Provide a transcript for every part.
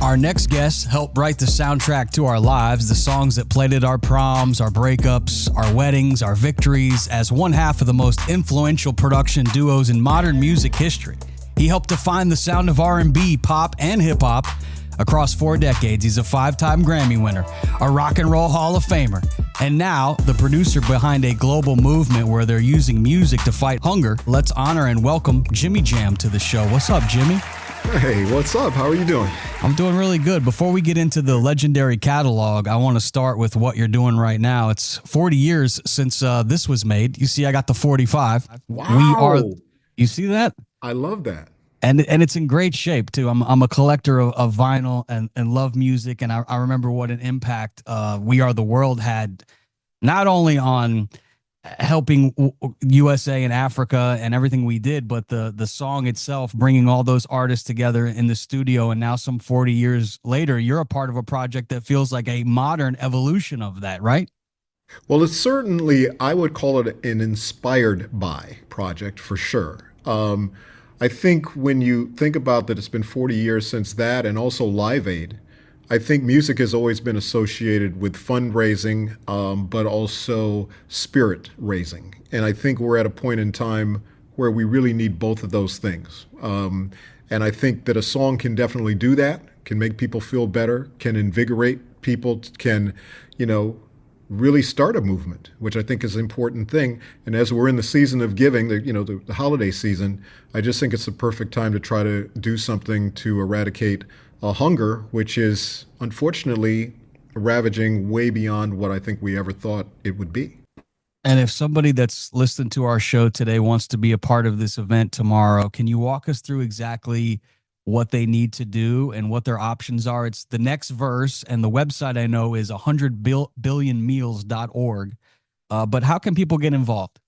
Our next guests helped write the soundtrack to our lives, the songs that played at our proms, our breakups, our weddings, our victories, as one half of the most influential production duos in modern music history. He helped define the sound of R&B, pop, and hip-hop across 4 decades. He's a 5-time Grammy winner, a rock and roll Hall of Famer, and now the producer behind a global movement where they're using music to fight hunger. Let's honor and welcome Jimmy Jam to the show. What's up, Jimmy? Hey, what's up? How are you doing? I'm doing really good. Before we get into the legendary catalog, I want to start with what you're doing right now. It's 40 years since this was made. You see, I got the 45. Wow. You see that? I love that. And it's in great shape, too. I'm a collector of vinyl and love music. And I remember what an impact We Are the World had, not only on helping USA and Africa and everything we did, but the song itself, bringing all those artists together in the studio. And now some 40 years later, you're a part of a project that feels like a modern evolution of that, right? Well, it's certainly, I would call it an inspired by project for sure. I think when you think about that, it's been 40 years since that, and also Live Aid. I think music has always been associated with fundraising, but also spirit raising. And I think we're at a point in time where we really need both of those things. And I think that a song can definitely do that, can make people feel better, can invigorate people, can, really start a movement, which I think is an important thing. And as we're in the season of giving, the holiday season, I just think it's the perfect time to try to do something to eradicate hunger, which is unfortunately ravaging way beyond what I think we ever thought it would be. And if somebody that's listened to our show today wants to be a part of this event tomorrow, can you walk us through exactly what they need to do and what their options are? It's the next verse, and the website I know is 100billionmeals.org. But how can people get involved?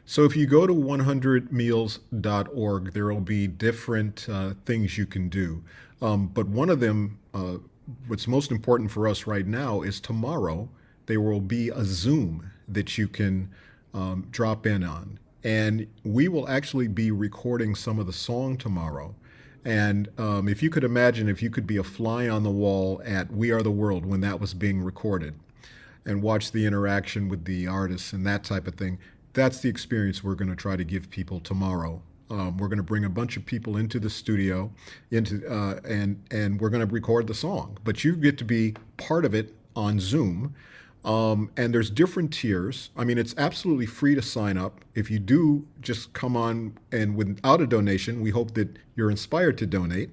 So if you go to 100meals.org, there will be different things you can do. But one of them, what's most important for us right now, is tomorrow there will be a Zoom that you can drop in on. And we will actually be recording some of the song tomorrow. And if you could imagine, if you could be a fly on the wall at We Are the World when that was being recorded and watch the interaction with the artists and that type of thing, that's the experience we're going to try to give people tomorrow. We're going to bring a bunch of people into the studio, and we're going to record the song. But you get to be part of it on Zoom. And there's different tiers. I mean, it's absolutely free to sign up. If you do just come on and without a donation, we hope that you're inspired to donate.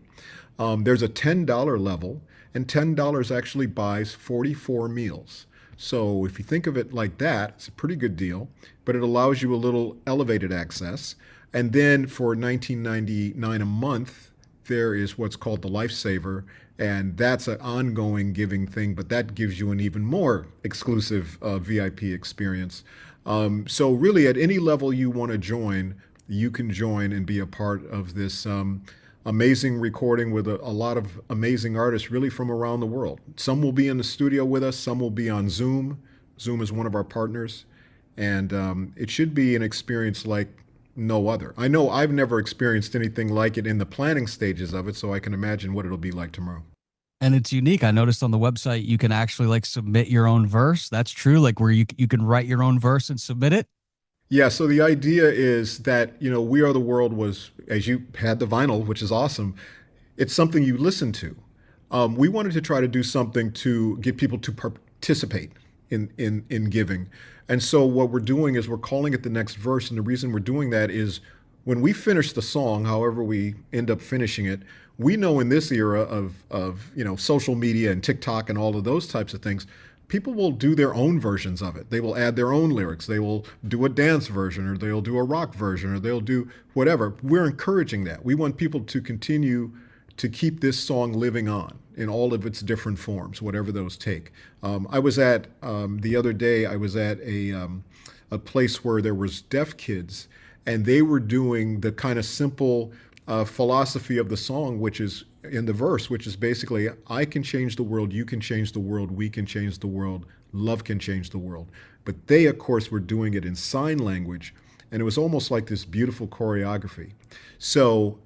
There's a $10 level, and $10 actually buys 44 meals. So if you think of it like that, it's a pretty good deal, but it allows you a little elevated access. And then for $19.99 a month, there is what's called the Lifesaver, and that's an ongoing giving thing, but that gives you an even more exclusive VIP experience. So really, at any level you want to join, you can join and be a part of this amazing recording with a lot of amazing artists really from around the world. Some will be in the studio with us, some will be on Zoom. Zoom is one of our partners, and it should be an experience like no other. I know I've never experienced anything like it in the planning stages of it, so I can imagine what it'll be like tomorrow. And it's unique. I noticed on the website you can actually submit your own verse. That's true, where you can write your own verse and submit it. Yeah, so the idea is that, We Are the World was, as you had the vinyl, which is awesome, it's something you listen to. We wanted to try to do something to get people to participate in giving. And so what we're doing is we're calling it the next verse. And the reason we're doing that is when we finish the song, however we end up finishing it, we know in this era of social media and TikTok and all of those types of things, people will do their own versions of it. They will add their own lyrics. They will do a dance version, or they'll do a rock version, or they'll do whatever. We're encouraging that. We want people to continue to keep this song living on in all of its different forms, whatever those take. I was at, the other day, I was at a place where there was deaf kids, and they were doing the kind of simple philosophy of the song, which is in the verse, which is basically, I can change the world, you can change the world, we can change the world, love can change the world. But they, of course, were doing it in sign language, and it was almost like this beautiful choreography. So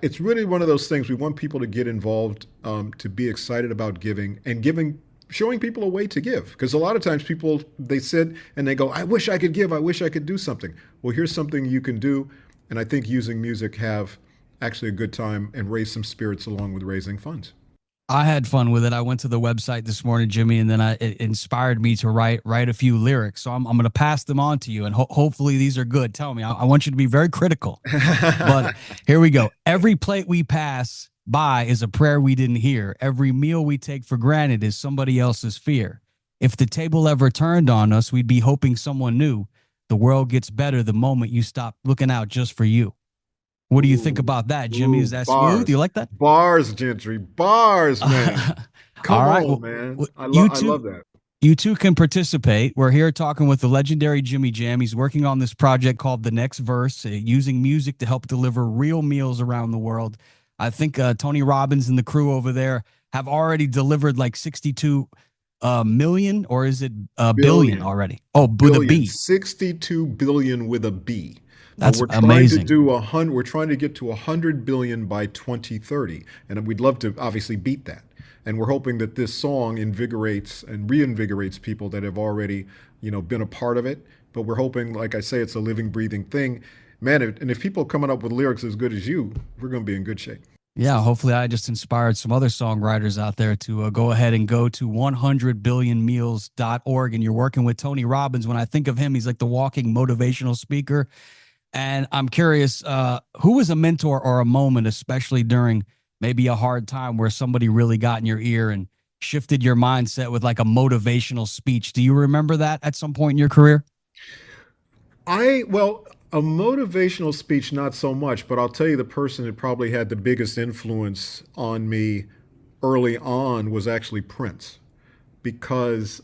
it's really one of those things. We want people to get involved, to be excited about giving and giving, showing people a way to give. Because a lot of times people, they sit and they go, I wish I could give. I wish I could do something. Well, here's something you can do. And I think using music have actually a good time and raise some spirits along with raising funds. I had fun with it. I went to the website this morning, Jimmy, and then it inspired me to write a few lyrics. So I'm going to pass them on to you, and hopefully these are good. Tell me. I want you to be very critical. But here we go. Every plate we pass by is a prayer we didn't hear. Every meal we take for granted is somebody else's fear. If the table ever turned on us, we'd be hoping someone knew. The world gets better the moment you stop looking out just for you. What do you think Ooh, about that, Jimmy? Is ooh, that smooth? You bars, like that? bars, Gentry, bars, man. All Come right. on, Well, man. you I two, love that. you two can participate. We're here talking with the legendary Jimmy Jam. He's working on this project called The Next Verse, using music to help deliver real meals around the world. I think Tony Robbins and the crew over there have already delivered like 62 million, or is it a billion Billion. already? Oh, with a Billion, B. 62 billion with a B. That's We're trying to amazing. do 100, we're trying to get to 100 billion by 2030. And we'd love to obviously beat that. And we're hoping that this song invigorates and reinvigorates people that have already, been a part of it. But we're hoping, like I say, it's a living, breathing thing. Man, and if people are coming up with lyrics as good as you, we're going to be in good shape. Yeah, hopefully I just inspired some other songwriters out there to go ahead and go to 100billionmeals.org. And you're working with Tony Robbins. When I think of him, he's like the walking motivational speaker. And I'm curious, who was a mentor or a moment, especially during maybe a hard time where somebody really got in your ear and shifted your mindset with like a motivational speech? Do you remember that at some point in your career? Well, a motivational speech, not so much, but I'll tell you the person that probably had the biggest influence on me early on was actually Prince, because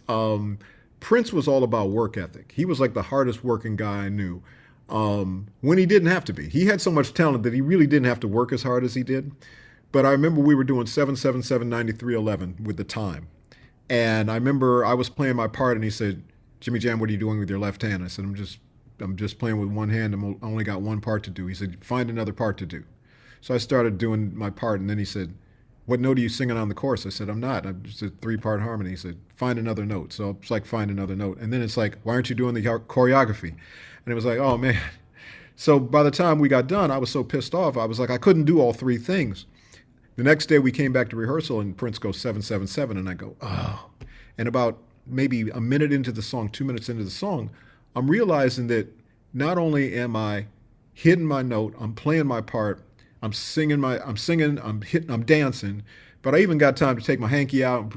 Prince was all about work ethic. He was like the hardest working guy I knew, when he didn't have to be. He had so much talent that he really didn't have to work as hard as he did. But I remember we were doing 777 with the time. And I remember I was playing my part and he said, Jimmy Jam, what are you doing with your left hand? I said, I'm just playing with one hand. I only got one part to do. He said, find another part to do. So I started doing my part, and then he said, what note are you singing on the chorus? I said, I'm not. I'm just a three-part harmony. He said, find another note. So it's like, find another note. And then it's like, why aren't you doing the choreography? And it was like, oh man. So by the time we got done, I was so pissed off. I was like, I couldn't do all three things. The next day we came back to rehearsal and Prince goes 777, and I go, oh. And about maybe a minute into the song, 2 minutes into the song, I'm realizing that not only am I hitting my note, I'm playing my part, I'm singing, I'm hitting, I'm dancing, but I even got time to take my hanky out,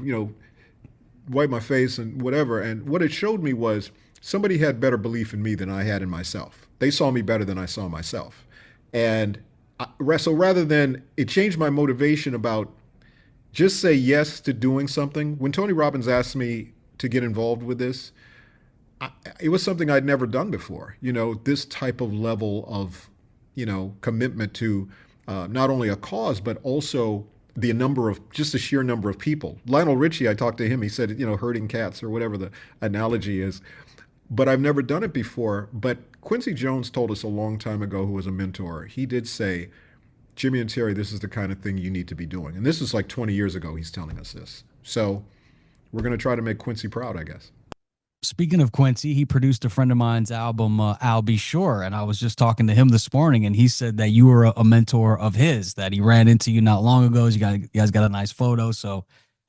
wipe my face and whatever. And what it showed me was somebody had better belief in me than I had in myself. They saw me better than I saw myself. And so rather than, it changed my motivation about just say yes to doing something. When Tony Robbins asked me to get involved with this, it was something I'd never done before. This type of level of, commitment to not only a cause, but also just the sheer number of people. Lionel Richie, I talked to him, he said, herding cats or whatever the analogy is. But I've never done it before. But Quincy Jones told us a long time ago, who was a mentor, he did say, Jimmy and Terry, this is the kind of thing you need to be doing. And this is like 20 years ago, he's telling us this. So we're going to try to make Quincy proud, I guess. Speaking of Quincy, he produced a friend of mine's album, I'll Be Sure. And I was just talking to him this morning, and he said that you were a mentor of his, that he ran into you not long ago. You guys got a nice photo. So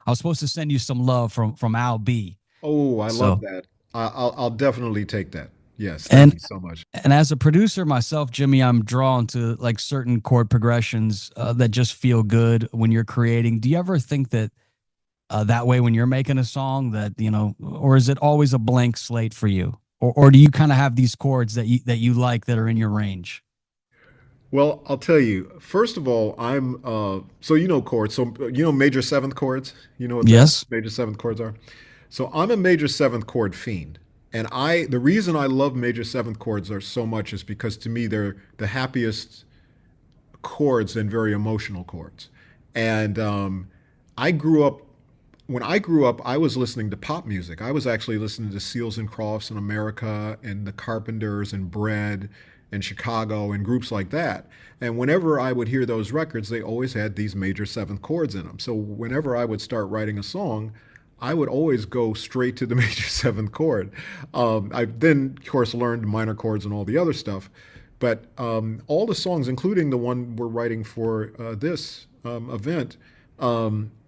I was supposed to send you some love from Al B. Oh, I love So, that. I'll definitely take that. Yes, thank and you so much. and as a producer myself, Jimmy, I'm drawn to like certain chord progressions that just feel good when you're creating. Do you ever think that that way when you're making a song that or is it always a blank slate for you, or do you kind of have these chords that you like that are in your range? Well, I'll tell you. First of all, I'm so chords. So major seventh chords. You know what the Yes. major seventh chords are. So I'm a major seventh chord fiend. And the reason I love major seventh chords are so much is because to me they're the happiest chords and very emotional chords. And I grew up when I grew up, I was listening to pop music. I was actually listening to Seals and Crofts in America and the Carpenters and Bread and Chicago and groups like that. And whenever I would hear those records, they always had these major seventh chords in them. So whenever I would start writing a song, I would always go straight to the major seventh chord. I then, of course, learned minor chords and all the other stuff. But all the songs, including the one we're writing for this event,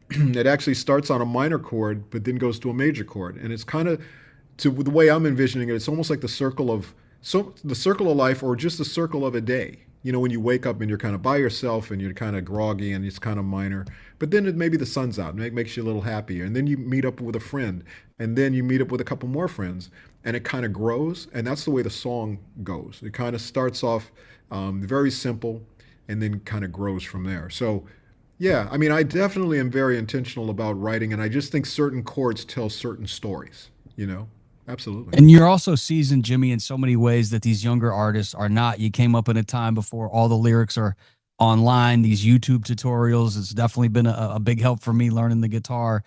it actually starts on a minor chord, but then goes to a major chord. And it's kind of, to the way I'm envisioning it, it's almost like the circle of life, or just the circle of a day. You know, when you wake up and you're kind of by yourself and you're kind of groggy and it's kind of minor, but then maybe the sun's out and it makes you a little happier. And then you meet up with a friend, and then you meet up with a couple more friends, and it kind of grows. And that's the way the song goes. It kind of starts off very simple and then kind of grows from there. So, yeah, I mean, I definitely am very intentional about writing, and I just think certain chords tell certain stories, you know? Absolutely. And you're also seasoned, Jimmy, in so many ways that these younger artists are not. You came up in a time before all the lyrics are online, these YouTube tutorials. It's definitely been a big help for me learning the guitar,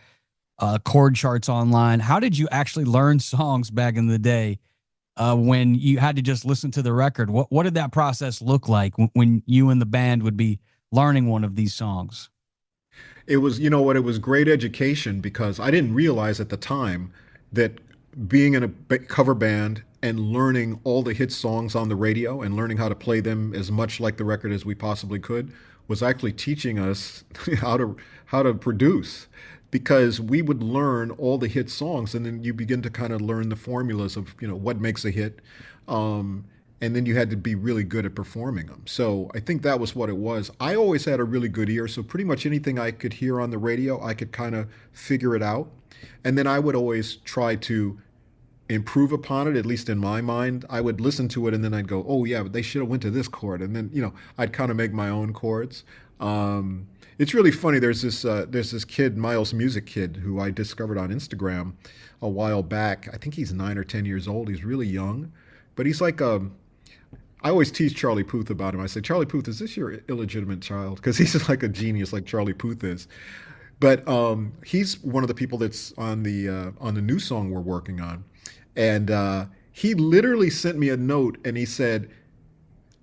chord charts online. How did you actually learn songs back in the day when you had to just listen to the record? What did that process look like when you and the band would be learning one of these songs? It was, you know what, it was great education, because I didn't realize at the time that being in a cover band and learning all the hit songs on the radio and learning how to play them as much like the record as we possibly could was actually teaching us how to produce, because we would learn all the hit songs, and then you begin to kind of learn the formulas of, you know, what makes a hit. And then you had to be really good at performing them. So I think that was what it was. I always had a really good ear, so pretty much anything I could hear on the radio, I could kind of figure it out. And then I would always try to improve upon it, at least in my mind. I would listen to it and then I'd go, oh yeah, but they should have went to this chord. And then, you know, I'd kind of make my own chords. It's really funny. There's this kid, Miles Music Kid, who I discovered on Instagram a while back. I think he's 9 or 10 years old. He's really young, but he's like I always tease Charlie Puth about him. I say, Charlie Puth, is this your illegitimate child? Because he's like a genius, like Charlie Puth is. But he's one of the people that's on the new song we're working on, and he literally sent me a note and he said,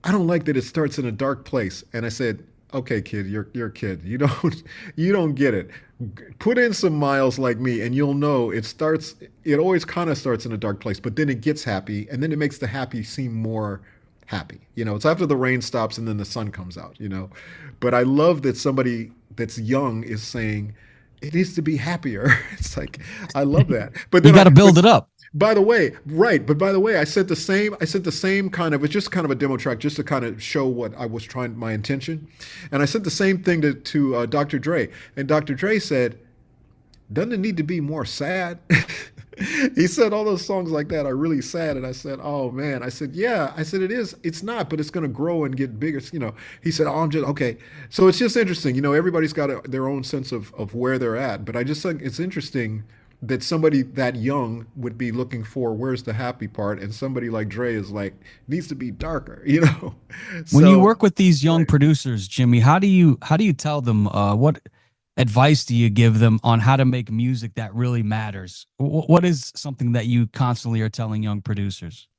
"I don't like that it starts in a dark place." And I said, "Okay, kid, you're a kid. You don't get it. Put in some miles like me, and you'll know it starts. It always kind of starts in a dark place, but then it gets happy, and then it makes the happy seem more happy. You know, it's after the rain stops and then the sun comes out. You know, but I love that somebody that's young is saying it needs to be happier. It's like, I love that. But You then got to build it up. by the way, right. But by the way, I sent the same kind of, it's just kind of a demo track just to kind of show what I was trying, my intention. And I sent the same thing to Dr. Dre. And Dr. Dre said, doesn't it need to be more sad? He said all those songs like that are really sad. And I said, oh man. I said, yeah. I said, it is. It's not, but it's going to grow and get bigger. You know, he said, oh, I'm just, okay. So it's just interesting. You know, everybody's got their own sense of where they're at. But I just think it's interesting that somebody that young would be looking for where's the happy part, and somebody like Dre is like, needs to be darker, you know. When you So work with these young right. producers, Jimmy, how do you tell them what advice do you give them on how to make music that really matters? What is something that you constantly are telling young producers?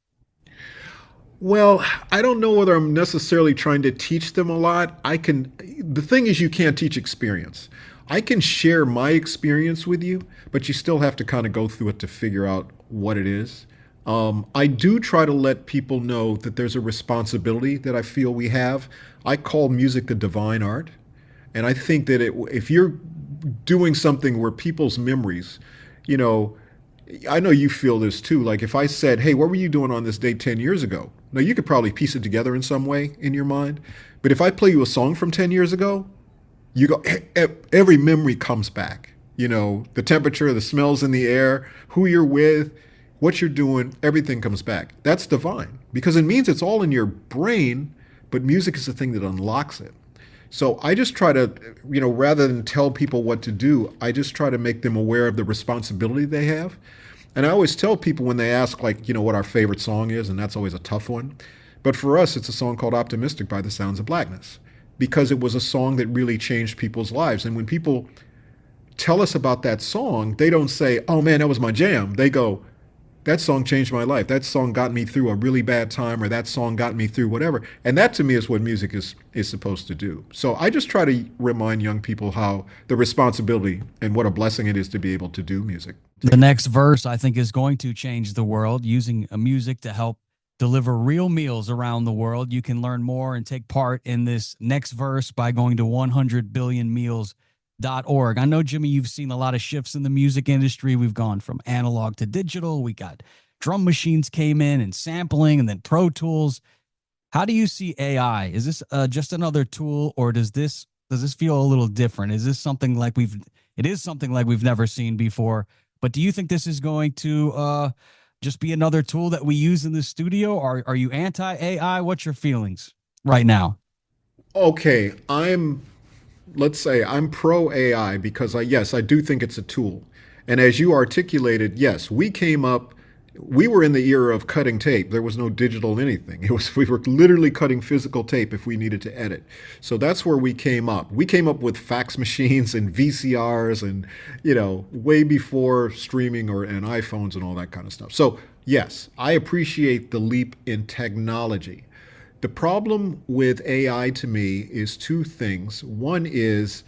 Well, I don't know whether I'm necessarily trying to teach them a lot. The thing is, you can't teach experience. I can share my experience with you, but you still have to kind of go through it to figure out what it is. I do try to let people know that there's a responsibility that I feel we have. I call music the divine art. And I think that if you're doing something where people's memories, you know, I know you feel this too. Like if I said, hey, what were you doing on this date 10 years ago? Now, you could probably piece it together in some way in your mind. But if I play you a song from 10 years ago, you go, every memory comes back. You know, the temperature, the smells in the air, who you're with, what you're doing, everything comes back. That's divine because it means it's all in your brain, but music is the thing that unlocks it. So I just try to, you know, rather than tell people what to do, I just try to make them aware of the responsibility they have. And I always tell people when they ask, like, you know, what our favorite song is, and that's always a tough one. But for us, it's a song called Optimistic by the Sounds of Blackness, because it was a song that really changed people's lives. And when people tell us about that song, they don't say, oh man, that was my jam. They go, that song changed my life. That song got me through a really bad time, or that song got me through whatever. And that to me is what music is supposed to do. So I just try to remind young people how the responsibility and what a blessing it is to be able to do music. The next verse, I think, is going to change the world using music to help deliver real meals around the world. You can learn more and take part in this next verse by going to 100billionmeals.org. I know, Jimmy, you've seen a lot of shifts in the music industry. We've gone from analog to digital. We got drum machines came in and sampling and then Pro Tools. How do you see AI? Is this just another tool, or does this feel a little different? Is this something like it is something like we've never seen before? But do you think this is going to just be another tool that we use in the studio? Are you anti AI? What's your feelings right now? Okay, let's say I'm pro AI because yes, I do think it's a tool. And as you articulated, yes, we were in the era of cutting tape. There was no digital anything. We were literally cutting physical tape if we needed to edit. So that's where we came up. We came up with fax machines and VCRs and, way before streaming and iPhones and all that kind of stuff. So yes, I appreciate the leap in technology. The problem with AI to me is two things. One is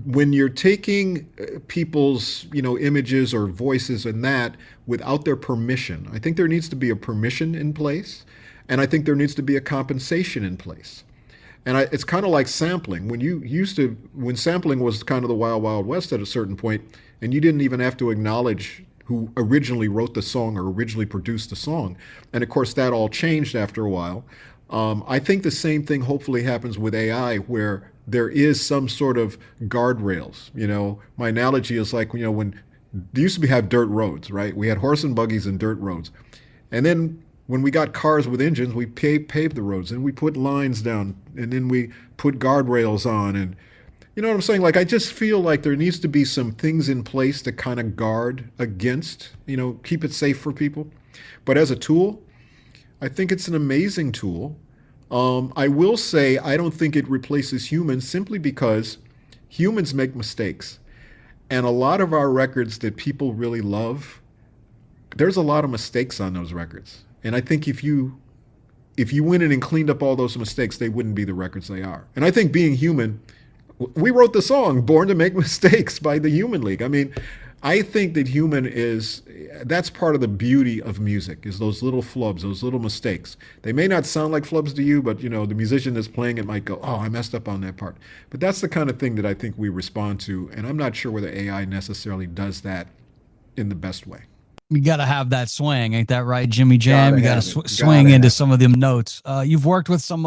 when you're taking people's images or voices and that without their permission. I think there needs to be a permission in place, and I think there needs to be a compensation in place. And it's kind of like sampling. When sampling was kind of the wild wild west at a certain point, and you didn't even have to acknowledge who originally wrote the song or originally produced the song. And of course that all changed after a while. I think the same thing hopefully happens with AI, where there is some sort of guardrails. My analogy is like, when there used to have dirt roads, right? We had horse and buggies and dirt roads. And then when we got cars with engines, we paved the roads, and we put lines down, and then we put guardrails on. And you know what I'm saying? Like, I just feel like there needs to be some things in place to kind of guard against, keep it safe for people. But as a tool, I think it's an amazing tool. I will say I don't think it replaces humans simply because humans make mistakes. And a lot of our records that people really love, there's a lot of mistakes on those records. And I think if you went in and cleaned up all those mistakes, they wouldn't be the records they are. And I think being human, we wrote the song Born to Make Mistakes by the Human League. I mean, I think that that's part of the beauty of music, is those little flubs, those little mistakes. They may not sound like flubs to you, but the musician that's playing it might go, oh, I messed up on that part. But that's the kind of thing that I think we respond to. And I'm not sure whether AI necessarily does that in the best way. You got to have that swing, ain't that right, Jimmy Jam? You got to swing Gotta into have some of them notes. You've worked with some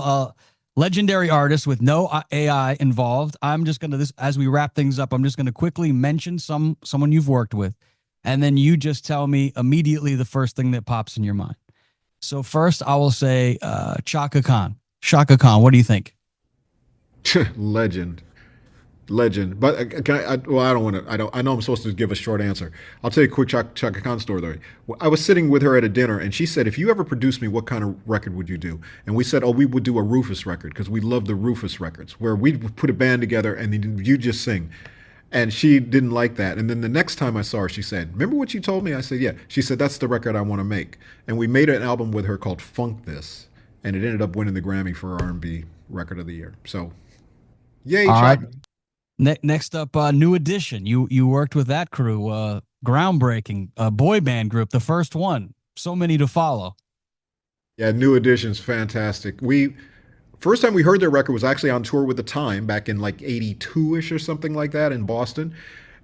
legendary artists with no AI involved. I'm just gonna as we wrap things up, I'm just gonna quickly mention someone you've worked with, and then you just tell me immediately the first thing that pops in your mind. So first, I will say Chaka Khan. Shaka Khan. What do you think? it. Legend. But can well, I don't want to. I know I'm supposed to give a short answer. I'll tell you a quick Chaka Khan story though. I was sitting with her at a dinner, and she said, "If you ever produce me, what kind of record would you do?" And we said, "Oh, we would do a Rufus record because we love the Rufus records, where we put a band together and then you just sing." And she didn't like that. And then the next time I saw her, she said, "Remember what you told me?" I said, "Yeah." She said, "That's the record I want to make." And we made an album with her called Funk This, and it ended up winning the Grammy for R&B Record of the Year. So, yay, All right. Chaka. Next up, New Edition. You worked with that crew, groundbreaking, boy band group, the first one. So many to follow. Yeah, New Edition's fantastic. First time we heard their record was actually on tour with The Time back in like 82-ish or something like that in Boston.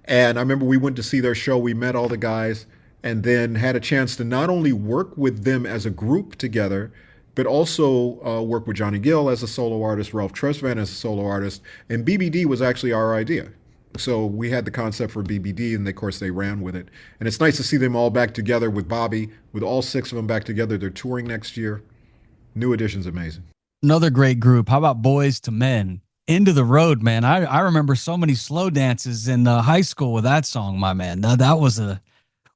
And I remember we went to see their show. We met all the guys and then had a chance to not only work with them as a group together, but also work with Johnny Gill as a solo artist, Ralph Tresvant as a solo artist. And BBD was actually our idea. So we had the concept for BBD, and of course they ran with it. And it's nice to see them all back together with Bobby, with all six of them back together. They're touring next year. New Edition's amazing. Another great group. How about Boys to Men? Into the Road, man. I remember so many slow dances in high school with that song, my man. That was a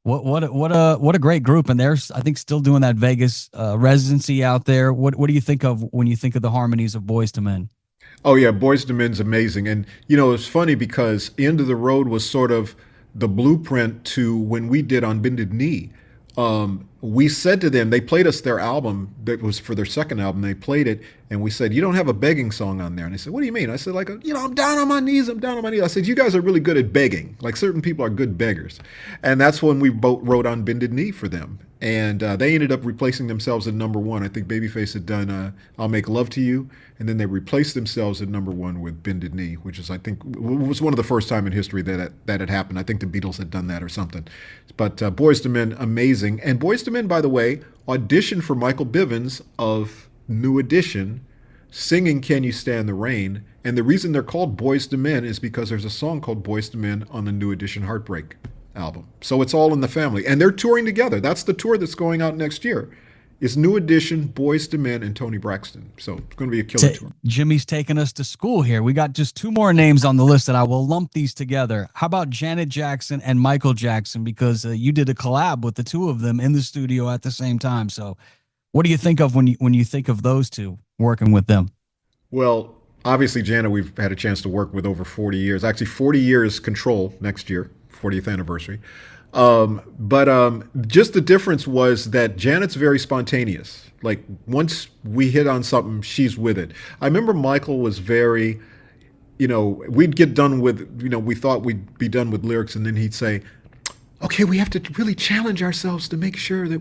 what a great group, and they're, I think, still doing that Vegas residency out there. What do you think of when you think of the harmonies of Boys to Men? Oh yeah, Boys to Men's amazing. And it's funny because End of the Road was sort of the blueprint to when we did On Bended Knee. we said to them, they played us their album that was for their second album. They played it, and we said, you don't have a begging song on there. And they said, what do you mean? I said, like, I'm down on my knees. I'm down on my knees. I said, you guys are really good at begging. Like, certain people are good beggars. And that's when we both wrote on Bended Knee for them. And they ended up replacing themselves at number one. I think Babyface had done I'll Make Love to You. And then they replaced themselves at number one with Bended Knee, which is, I think, was one of the first time in history that had happened. I think the Beatles had done that or something. But Boyz II Men, amazing. And Boyz II Men, by the way, auditioned for Michael Bivins of New Edition, singing Can You Stand the Rain. And the reason they're called Boyz II Men is because there's a song called Boyz II Men on the New Edition Heartbreak album. So it's all in the family. And they're touring together. That's the tour that's going out next year. It's New Edition, Boyz II Men, and Tony Braxton. So it's going to be a killer tour. Jimmy's taking us to school here. We got just two more names on the list, and I will lump these together. How about Janet Jackson and Michael Jackson? Because you did a collab with the two of them in the studio at the same time. So what do you think of when you think of those two working with them? Well, obviously, Janet, we've had a chance to work with over 40 years. Actually, 40 years Control next year, 40th anniversary. But just the difference was that Janet's very spontaneous. Like, once we hit on something, she's with it. I remember Michael was very, we'd get done with, we thought we'd be done with lyrics, and then he'd say, okay, we have to really challenge ourselves to make sure that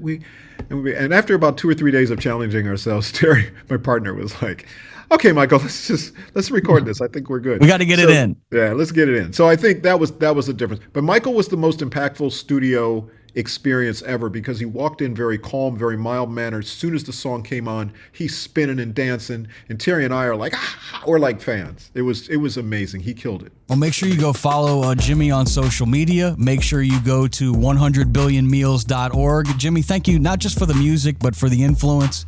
and after about 2 or 3 days of challenging ourselves, Terry, my partner, was like, okay, Michael, let's record this. I think we're good. We got to get it in. Yeah, let's get it in. So I think that was the difference. But Michael was the most impactful studio experience ever because he walked in very calm, very mild manner. As soon as the song came on, he's spinning and dancing, and Terry and I are like, we're like fans. It was amazing. He killed it. Well, make sure you go follow Jimmy on social media. Make sure you go to 100billionmeals.org. Jimmy, thank you not just for the music, but for the influence.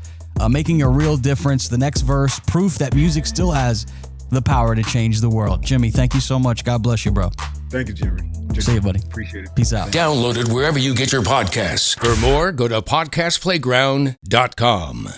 Making a real difference. The next verse, proof that music still has the power to change the world. Jimmy, thank you so much. God bless you, bro. Thank you, Jerry. See you, buddy. Appreciate it. Peace out. Download it wherever you get your podcasts. For more, go to podcastplayground.com.